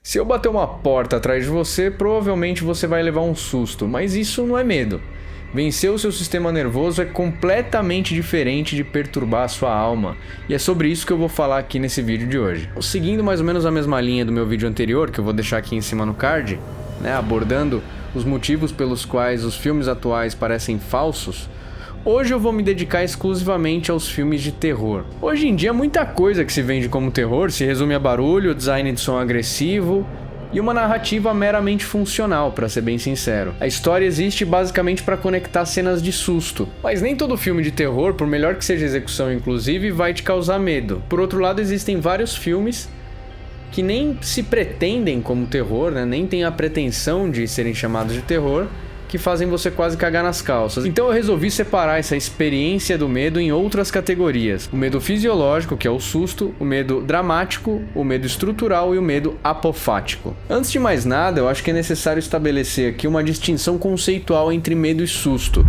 Se eu bater uma porta atrás de você, provavelmente você vai levar um susto, mas isso não é medo. Vencer o seu sistema nervoso é completamente diferente de perturbar a sua alma, e é sobre isso que eu vou falar aqui nesse vídeo de hoje. Seguindo mais ou menos a mesma linha do meu vídeo anterior, que eu vou deixar aqui em cima no card, abordando os motivos pelos quais os filmes atuais parecem falsos, hoje eu vou me dedicar exclusivamente aos filmes de terror. Hoje em dia, muita coisa que se vende como terror se resume a barulho, design de som agressivo e uma narrativa meramente funcional, para ser bem sincero. A história existe basicamente para conectar cenas de susto, mas nem todo filme de terror, por melhor que seja a execução inclusive, vai te causar medo. Por outro lado, existem vários filmes que nem se pretendem como terror, nem têm a pretensão de serem chamados de terror, que fazem você quase cagar nas calças. Então eu resolvi separar essa experiência do medo em outras categorias. O medo fisiológico, que é o susto, o medo dramático, o medo estrutural e o medo apofático. Antes de mais nada, eu acho que é necessário estabelecer aqui uma distinção conceitual entre medo e susto.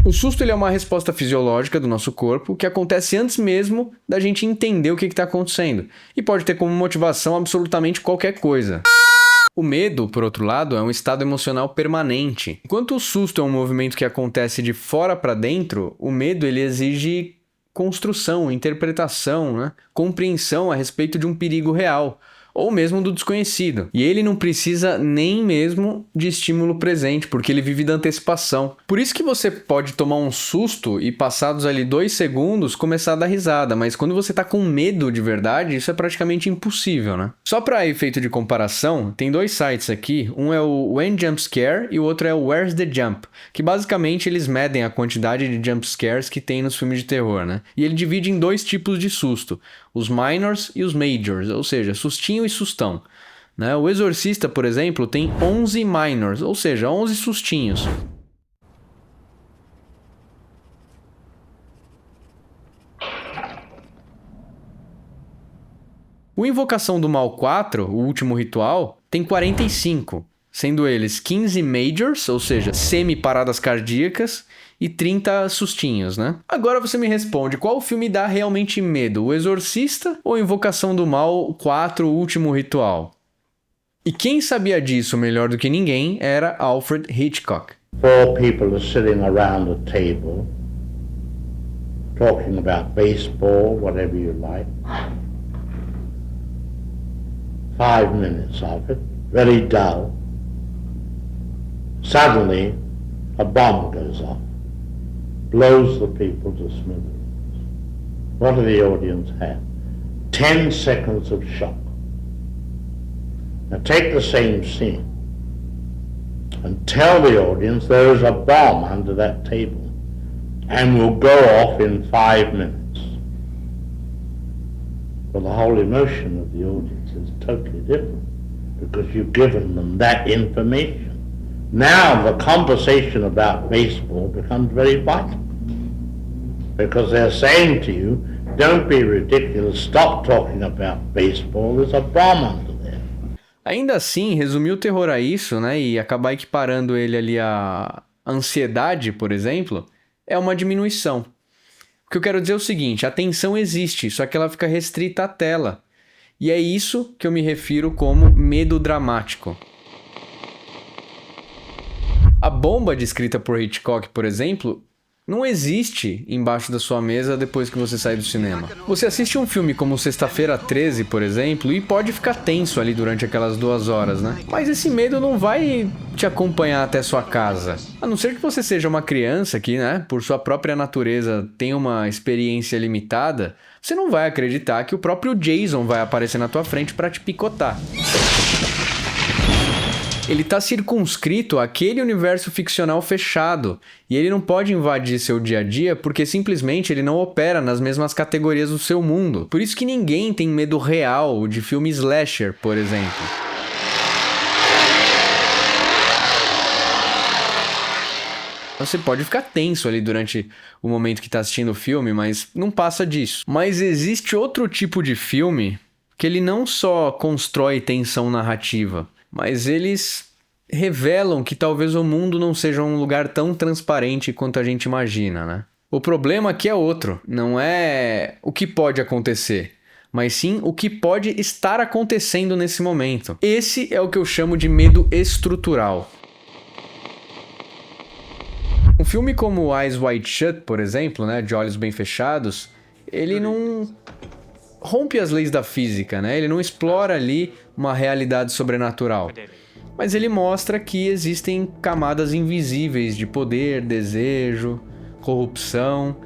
O susto ele é uma resposta fisiológica do nosso corpo que acontece antes mesmo da gente entender o que está acontecendo e pode ter como motivação absolutamente qualquer coisa. O medo, por outro lado, é um estado emocional permanente. Enquanto o susto é um movimento que acontece de fora para dentro, o medo ele exige construção, interpretação, compreensão a respeito de um perigo real, ou mesmo do desconhecido. E ele não precisa nem mesmo de estímulo presente, porque ele vive da antecipação. Por isso que você pode tomar um susto e passados ali 2 segundos começar a dar risada, mas quando você tá com medo de verdade, isso é praticamente impossível, Só para efeito de comparação, tem 2 sites aqui, um é o When Jump Scare e o outro é o Where's the Jump, que basicamente eles medem a quantidade de jump scares que tem nos filmes de terror, E ele divide em 2 tipos de susto, os minors e os majors, ou seja, sustinho e sustão. O Exorcista, por exemplo, tem 11 minors, ou seja, 11 sustinhos. O Invocação do Mal 4, o último ritual, tem 45, sendo eles 15 majors, ou seja, semi-paradas cardíacas, e 30 sustinhos, Agora você me responde, qual filme dá realmente medo? O Exorcista ou Invocação do Mal 4, o último ritual? E quem sabia disso melhor do que ninguém era Alfred Hitchcock. 4 people are sitting around a table, talking about baseball, whatever you like. 5 minutes of it, very dull. Suddenly, a bomb goes off, blows the people to smithereens. What do the audience have? 10 seconds of shock. Now take the same scene and tell the audience there is a bomb under that table and will go off in 5 minutes. Well, the whole emotion of the audience is totally different because you've given them that information. Now the conversation about baseball becomes very vital because they're saying to you, don't be ridiculous, stop talking about baseball, there's a bomb under there. Ainda assim, resumir o terror a isso, e acabar equiparando ele ali à ansiedade, por exemplo, é uma diminuição. O que eu quero dizer é o seguinte, a tensão existe, só que ela fica restrita à tela. E é isso que eu me refiro como medo dramático. A bomba descrita por Hitchcock, por exemplo, não existe embaixo da sua mesa depois que você sai do cinema. Você assiste um filme como Sexta-feira 13, por exemplo, e pode ficar tenso ali durante aquelas 2 horas, Mas esse medo não vai te acompanhar até sua casa. A não ser que você seja uma criança que, por sua própria natureza, tem uma experiência limitada, você não vai acreditar que o próprio Jason vai aparecer na tua frente para te picotar. Ele está circunscrito àquele universo ficcional fechado e ele não pode invadir seu dia a dia porque simplesmente ele não opera nas mesmas categorias do seu mundo. Por isso que ninguém tem medo real de filme slasher, por exemplo. Você pode ficar tenso ali durante o momento que está assistindo o filme, mas não passa disso. Mas existe outro tipo de filme que ele não só constrói tensão narrativa, mas eles revelam que talvez o mundo não seja um lugar tão transparente quanto a gente imagina, O problema aqui é outro, não é o que pode acontecer, mas sim o que pode estar acontecendo nesse momento. Esse é o que eu chamo de medo estrutural. Um filme como Eyes Wide Shut, por exemplo, né, de olhos bem fechados, ele não rompe as leis da física, né? Ele não explora ali uma realidade sobrenatural. Mas ele mostra que existem camadas invisíveis de poder, desejo, corrupção,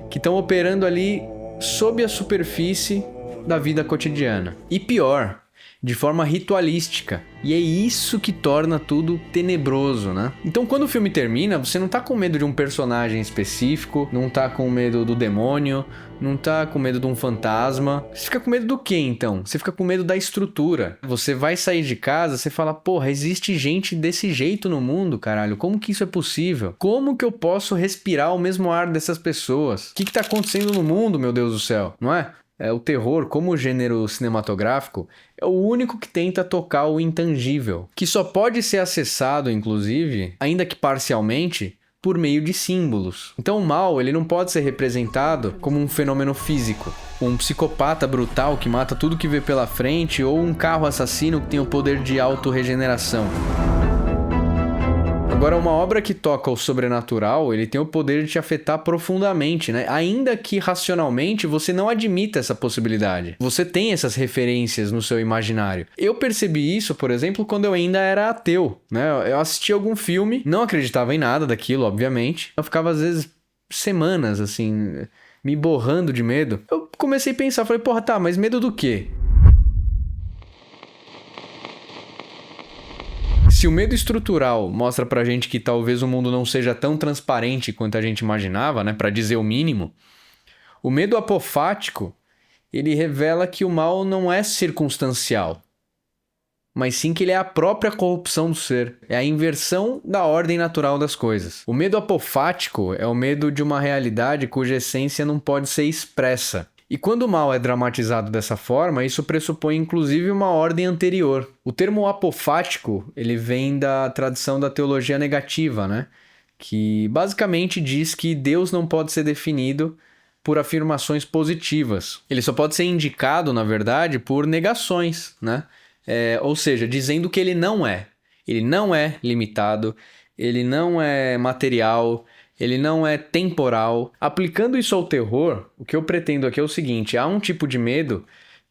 que estão operando ali sob a superfície da vida cotidiana. E pior, de forma ritualística. E é isso que torna tudo tenebroso, né? Então quando o filme termina, você não tá com medo de um personagem específico, não tá com medo do demônio, não tá com medo de um fantasma. Você fica com medo do quê, então? Você fica com medo da estrutura. Você vai sair de casa, você fala, porra, existe gente desse jeito no mundo, caralho. Como que isso é possível? Como que eu posso respirar o mesmo ar dessas pessoas? O que tá acontecendo no mundo, meu Deus do céu? Não é? O terror, como gênero cinematográfico, é o único que tenta tocar o intangível, que só pode ser acessado, inclusive, ainda que parcialmente, por meio de símbolos. Então o mal, ele não pode ser representado como um fenômeno físico, um psicopata brutal que mata tudo que vê pela frente, ou um carro assassino que tem o poder de autorregeneração. Agora, uma obra que toca o sobrenatural, ele tem o poder de te afetar profundamente, né? Ainda que racionalmente você não admita essa possibilidade. Você tem essas referências no seu imaginário. Eu percebi isso, por exemplo, quando eu ainda era ateu, né? Eu assistia algum filme, não acreditava em nada daquilo, obviamente. Eu ficava, às vezes, semanas, assim, me borrando de medo. Eu comecei a pensar, falei, porra, tá, mas medo do quê? Se o medo estrutural mostra pra gente que talvez o mundo não seja tão transparente quanto a gente imaginava, né, pra dizer o mínimo, o medo apofático, ele revela que o mal não é circunstancial, mas sim que ele é a própria corrupção do ser, é a inversão da ordem natural das coisas. O medo apofático é o medo de uma realidade cuja essência não pode ser expressa. E quando o mal é dramatizado dessa forma, isso pressupõe inclusive uma ordem anterior. O termo apofático, ele vem da tradição da teologia negativa, né? Que basicamente diz que Deus não pode ser definido por afirmações positivas. Ele só pode ser indicado, na verdade, por negações, né? Ou seja, dizendo que ele não é. Ele não é limitado, ele não é material, ele não é temporal. Aplicando isso ao terror, o que eu pretendo aqui é o seguinte: há um tipo de medo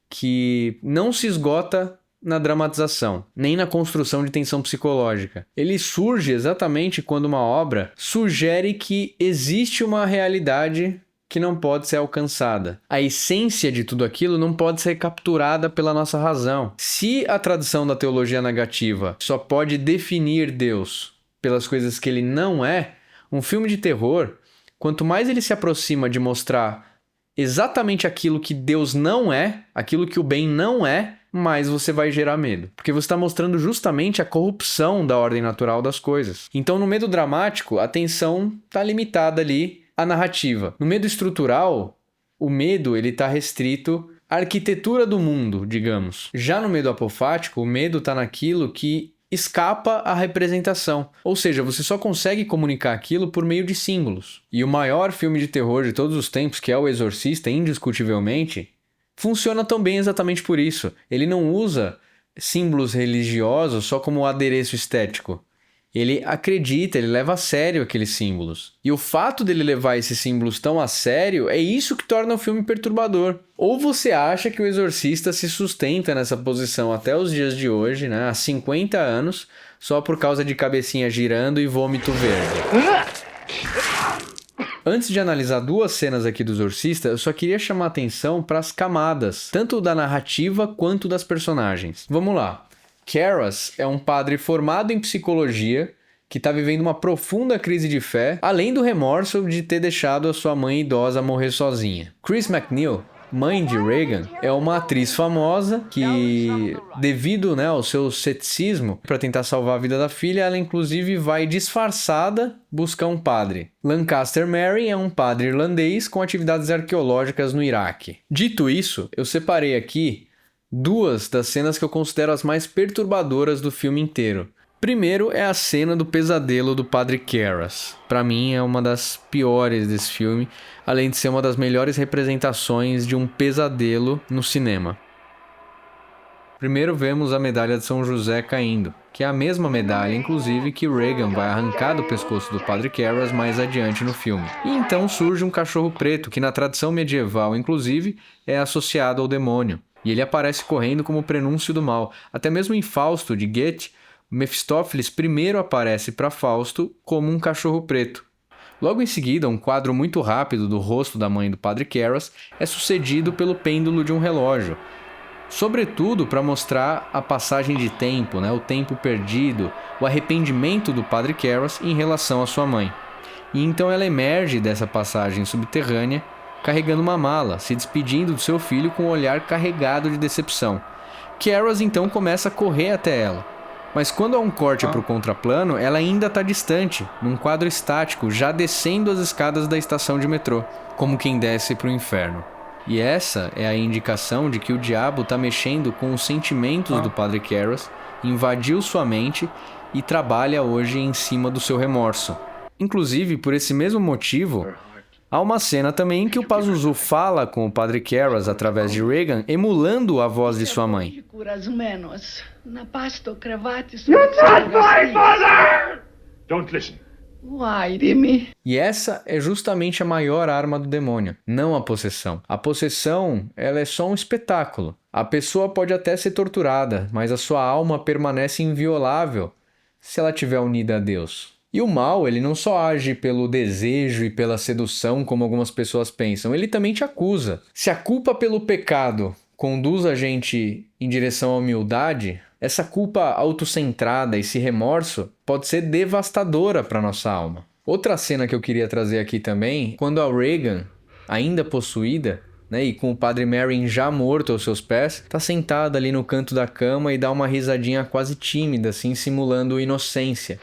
que não se esgota na dramatização, nem na construção de tensão psicológica. Ele surge exatamente quando uma obra sugere que existe uma realidade que não pode ser alcançada. A essência de tudo aquilo não pode ser capturada pela nossa razão. Se a tradição da teologia negativa só pode definir Deus pelas coisas que ele não é, um filme de terror, quanto mais ele se aproxima de mostrar exatamente aquilo que Deus não é, aquilo que o bem não é, mais você vai gerar medo. Porque você está mostrando justamente a corrupção da ordem natural das coisas. Então, no medo dramático, a tensão está limitada ali à narrativa. No medo estrutural, o medo está restrito à arquitetura do mundo, digamos. Já no medo apofático, o medo está naquilo que escapa à representação. Ou seja, você só consegue comunicar aquilo por meio de símbolos. E o maior filme de terror de todos os tempos, que é O Exorcista, indiscutivelmente, funciona tão bem exatamente por isso. Ele não usa símbolos religiosos só como adereço estético. Ele acredita, ele leva a sério aqueles símbolos. E o fato dele levar esses símbolos tão a sério é isso que torna o filme perturbador. Ou você acha que o Exorcista se sustenta nessa posição até os dias de hoje, né, há 50 anos, só por causa de cabecinha girando e vômito verde. Antes de analisar duas cenas aqui do Exorcista, eu só queria chamar a atenção para as camadas, tanto da narrativa quanto das personagens. Vamos lá. Karras é um padre formado em psicologia que está vivendo uma profunda crise de fé, além do remorso de ter deixado a sua mãe idosa morrer sozinha. Chris MacNeil, mãe de Regan, é uma atriz famosa que, devido, né, ao seu ceticismo para tentar salvar a vida da filha, ela inclusive vai disfarçada buscar um padre. Lancaster Mary é um padre irlandês com atividades arqueológicas no Iraque. Dito isso, eu separei aqui duas das cenas que eu considero as mais perturbadoras do filme inteiro. Primeiro é a cena do pesadelo do Padre Karras. Pra mim é uma das piores desse filme, além de ser uma das melhores representações de um pesadelo no cinema. Primeiro vemos a medalha de São José caindo, que é a mesma medalha, inclusive, que Regan vai arrancar do pescoço do Padre Karras mais adiante no filme. E então surge um cachorro preto, que na tradição medieval, inclusive, é associado ao demônio. E ele aparece correndo como prenúncio do mal. Até mesmo em Fausto, de Goethe, Mefistófeles primeiro aparece para Fausto como um cachorro preto. Logo em seguida, um quadro muito rápido do rosto da mãe do Padre Karras é sucedido pelo pêndulo de um relógio, sobretudo para mostrar a passagem de tempo, o tempo perdido, o arrependimento do Padre Karras em relação à sua mãe. E então ela emerge dessa passagem subterrânea carregando uma mala, se despedindo do seu filho com um olhar carregado de decepção. Karras então começa a correr até ela. Mas quando há um corte para o contraplano, ela ainda está distante, num quadro estático, já descendo as escadas da estação de metrô, como quem desce para o inferno. E essa é a indicação de que o diabo está mexendo com os sentimentos do Padre Karras, invadiu sua mente e trabalha hoje em cima do seu remorso. Inclusive, por esse mesmo motivo, há uma cena também em que o Pazuzu fala com o Padre Karras através de Regan, emulando a voz de sua mãe. You're not my mother! Don't listen. E essa é justamente a maior arma do demônio, não a possessão. A possessão, ela é só um espetáculo. A pessoa pode até ser torturada, mas a sua alma permanece inviolável se ela estiver unida a Deus. E o mal, ele não só age pelo desejo e pela sedução, como algumas pessoas pensam, ele também te acusa. Se a culpa pelo pecado conduz a gente em direção à humildade, essa culpa autocentrada, esse remorso, pode ser devastadora para nossa alma. Outra cena que eu queria trazer aqui também, quando a Regan, ainda possuída, e com o Padre Merrin já morto aos seus pés, está sentada ali no canto da cama e dá uma risadinha quase tímida, assim, simulando inocência.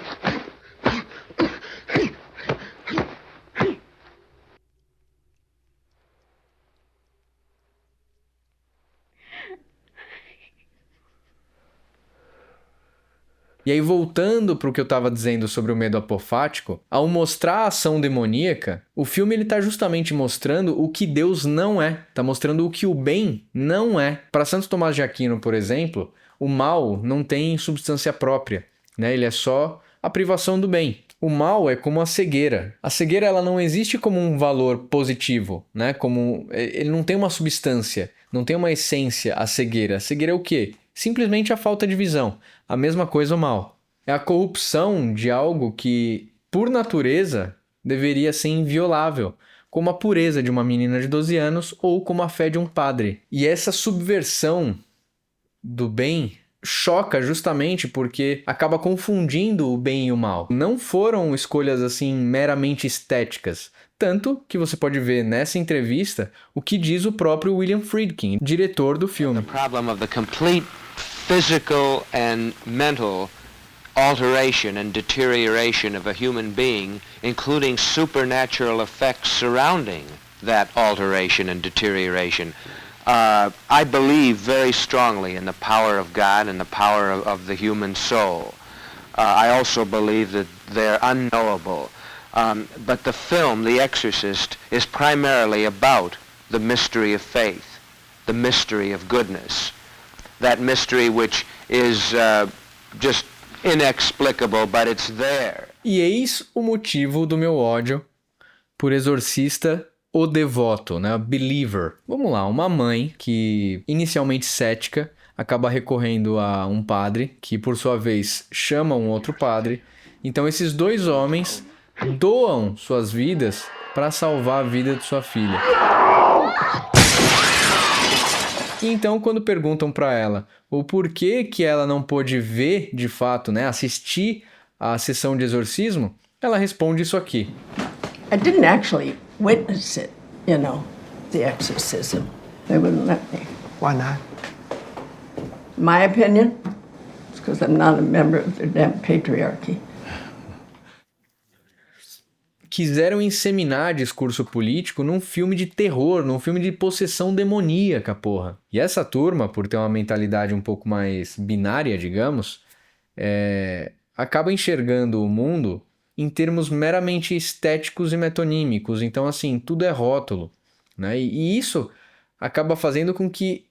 E aí, voltando para o que eu estava dizendo sobre o medo apofático, ao mostrar a ação demoníaca, o filme está justamente mostrando o que Deus não é. Está mostrando o que o bem não é. Para Santo Tomás de Aquino, por exemplo, o mal não tem substância própria, Ele é só a privação do bem. O mal é como a cegueira. A cegueira ela não existe como um valor positivo, ele não tem uma substância, não tem uma essência a cegueira. A cegueira é o quê? Simplesmente a falta de visão. A mesma coisa o mal. É a corrupção de algo que, por natureza, deveria ser inviolável, como a pureza de uma menina de 12 anos ou como a fé de um padre. E essa subversão do bem choca justamente porque acaba confundindo o bem e o mal. Não foram escolhas assim meramente estéticas. Tanto que você pode ver nessa entrevista o que diz o próprio William Friedkin, diretor do filme. The problem of the complete physical and mental alteration and deterioration of a human being, including supernatural effects surrounding that alteration and deterioration. I believe very strongly in the power of God and the power of the human soul. I also believe that they're unknowable. But the film, The Exorcist, is primarily about the mystery of faith, the mystery of goodness. That mystery which is just inexplicable, but it's there. E eis o motivo do meu ódio por Exorcista, o devoto, Believer. Vamos lá, uma mãe que, inicialmente cética, acaba recorrendo a um padre, que por sua vez chama um outro padre. Então esses dois homens doam suas vidas para salvar a vida de sua filha. E então, quando perguntam para ela o porquê que ela não pôde ver, de fato, assistir à sessão de exorcismo, ela responde isso aqui. I didn't actually witness it, the exorcism. They wouldn't let me. Why not? My opinion, it's because I'm not a member of the damn patriarchy. Quiseram inseminar discurso político num filme de terror, num filme de possessão demoníaca, porra. E essa turma, por ter uma mentalidade um pouco mais binária, digamos, acaba enxergando o mundo em termos meramente estéticos e metonímicos. Então, assim, tudo é rótulo, né? E isso acaba fazendo com que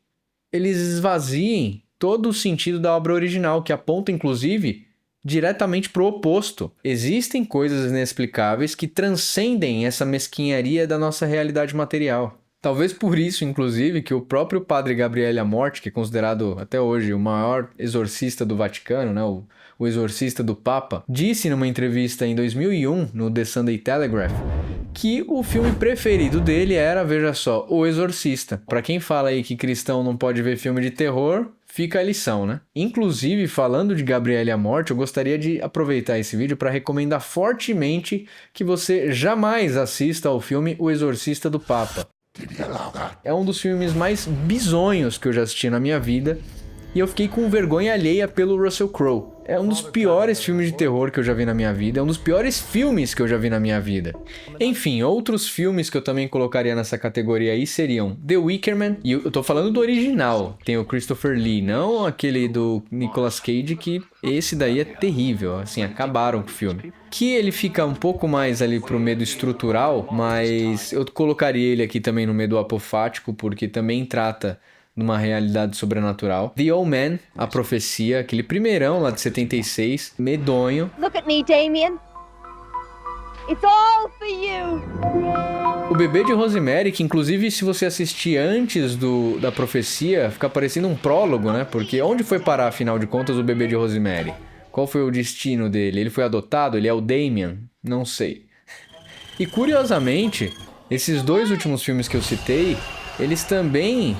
eles esvaziem todo o sentido da obra original, que aponta, inclusive, diretamente para o oposto. Existem coisas inexplicáveis que transcendem essa mesquinharia da nossa realidade material. Talvez por isso, inclusive, que o próprio padre Gabriele Amorth, que é considerado até hoje o maior exorcista do Vaticano, né, o exorcista do Papa, disse numa entrevista em 2001, no The Sunday Telegraph, que o filme preferido dele era, veja só, O Exorcista. Para quem fala aí que cristão não pode ver filme de terror, fica a lição, né? Inclusive, falando de Gabriele Amorth, eu gostaria de aproveitar esse vídeo para recomendar fortemente que você jamais assista ao filme O Exorcista do Papa. É um dos filmes mais bizonhos que eu já assisti na minha vida e eu fiquei com vergonha alheia pelo Russell Crowe. É um dos piores filmes de terror que eu já vi na minha vida, é um dos piores filmes que eu já vi na minha vida. Enfim, outros filmes que eu também colocaria nessa categoria aí seriam The Wicker Man, e eu tô falando do original, tem o Christopher Lee, não aquele do Nicolas Cage, que esse daí é terrível, assim, acabaram com o filme. Que ele fica um pouco mais ali pro medo estrutural, mas eu colocaria ele aqui também no medo apofático, porque também trata numa realidade sobrenatural. The Old Man, A Profecia, aquele primeirão lá de 76, medonho. Look at me, Damien. It's all for you. O Bebê de Rosemary, que inclusive se você assistir antes da Profecia, fica parecendo um prólogo, né? Porque onde foi parar, afinal de contas, o Bebê de Rosemary? Qual foi o destino dele? Ele foi adotado? Ele é o Damien? Não sei. E curiosamente, esses dois últimos filmes que eu citei, eles também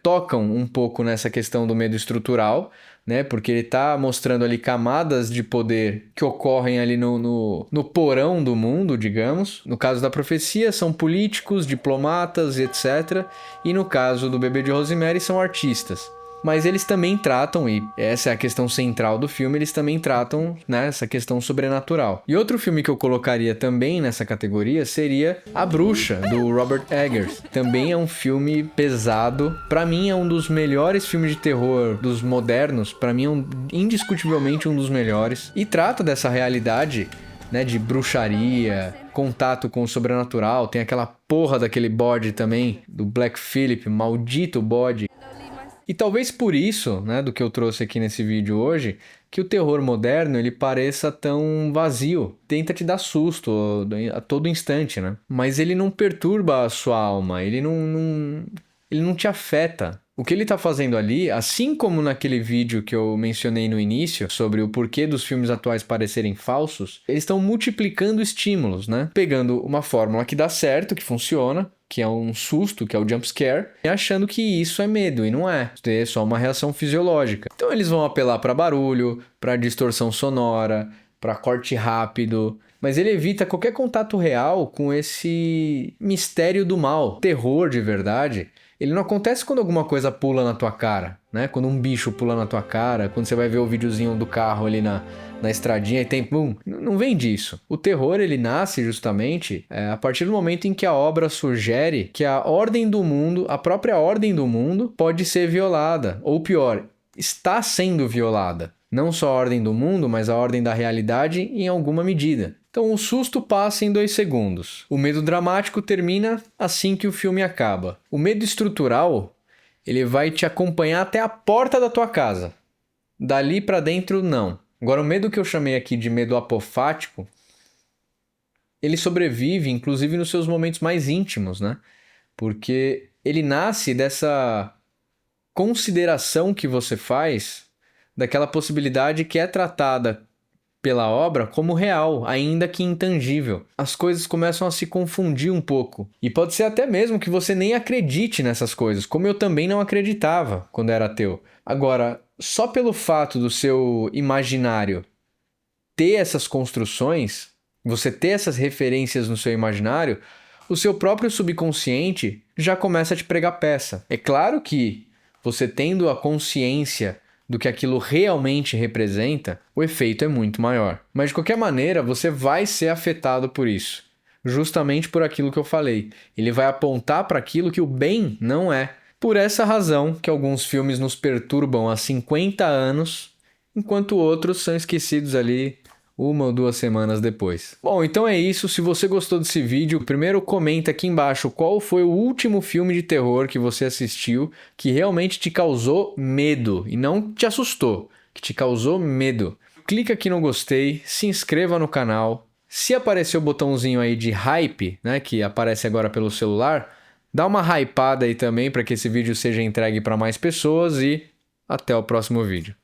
tocam um pouco nessa questão do medo estrutural, né? Porque ele está mostrando ali camadas de poder que ocorrem ali no porão do mundo, digamos. No caso da Profecia, são políticos, diplomatas, etc. E no caso do Bebê de Rosemary, são artistas. Mas eles também tratam, e essa é a questão central do filme, eles também tratam, né, essa questão sobrenatural. E outro filme que eu colocaria também nessa categoria seria A Bruxa, do Robert Eggers. Também é um filme pesado. Pra mim é um dos melhores filmes de terror dos modernos. Pra mim é indiscutivelmente um dos melhores. E trata dessa realidade, né, de bruxaria, contato com o sobrenatural. Tem aquela porra daquele bode também, do Black Phillip, maldito bode. E talvez por isso, né, do que eu trouxe aqui nesse vídeo hoje, que o terror moderno ele pareça tão vazio. Tenta te dar susto a todo instante, né? Mas ele não perturba a sua alma, ele não te afeta. O que ele está fazendo ali, assim como naquele vídeo que eu mencionei no início, sobre o porquê dos filmes atuais parecerem falsos, eles estão multiplicando estímulos, né? Pegando uma fórmula que dá certo, que funciona, que é um susto, que é o jump scare, e achando que isso é medo, e não é. É só uma reação fisiológica. Então eles vão apelar para barulho, para distorção sonora, para corte rápido, mas ele evita qualquer contato real com esse mistério do mal. Terror de verdade, ele não acontece quando alguma coisa pula na tua cara, né? Quando um bicho pula na tua cara, quando você vai ver o videozinho do carro ali na estradinha e tem pum. Não vem disso. O terror, ele nasce justamente a partir do momento em que a obra sugere que a ordem do mundo, a própria ordem do mundo, pode ser violada. Ou pior, está sendo violada. Não só a ordem do mundo, mas a ordem da realidade em alguma medida. Então o susto passa em 2 segundos. O medo dramático termina assim que o filme acaba. O medo estrutural, ele vai te acompanhar até a porta da tua casa. Dali para dentro, não. Agora, o medo que eu chamei aqui de medo apofático, ele sobrevive, inclusive, nos seus momentos mais íntimos, né? Porque ele nasce dessa consideração que você faz daquela possibilidade que é tratada pela obra como real, ainda que intangível. As coisas começam a se confundir um pouco. E pode ser até mesmo que você nem acredite nessas coisas, como eu também não acreditava quando era ateu. Agora, só pelo fato do seu imaginário ter essas construções, você ter essas referências no seu imaginário, o seu próprio subconsciente já começa a te pregar peça. É claro que você tendo a consciência do que aquilo realmente representa, o efeito é muito maior. Mas de qualquer maneira, você vai ser afetado por isso. Justamente por aquilo que eu falei. Ele vai apontar para aquilo que o bem não é. Por essa razão que alguns filmes nos perturbam há 50 anos enquanto outros são esquecidos ali 1 ou 2 semanas depois. Bom, então é isso. Se você gostou desse vídeo, primeiro comenta aqui embaixo qual foi o último filme de terror que você assistiu que realmente te causou medo e não te assustou, que te causou medo. Clica aqui no gostei, se inscreva no canal. Se aparecer o botãozinho aí de hype, né, que aparece agora pelo celular, dá uma hypada aí também para que esse vídeo seja entregue para mais pessoas e até o próximo vídeo.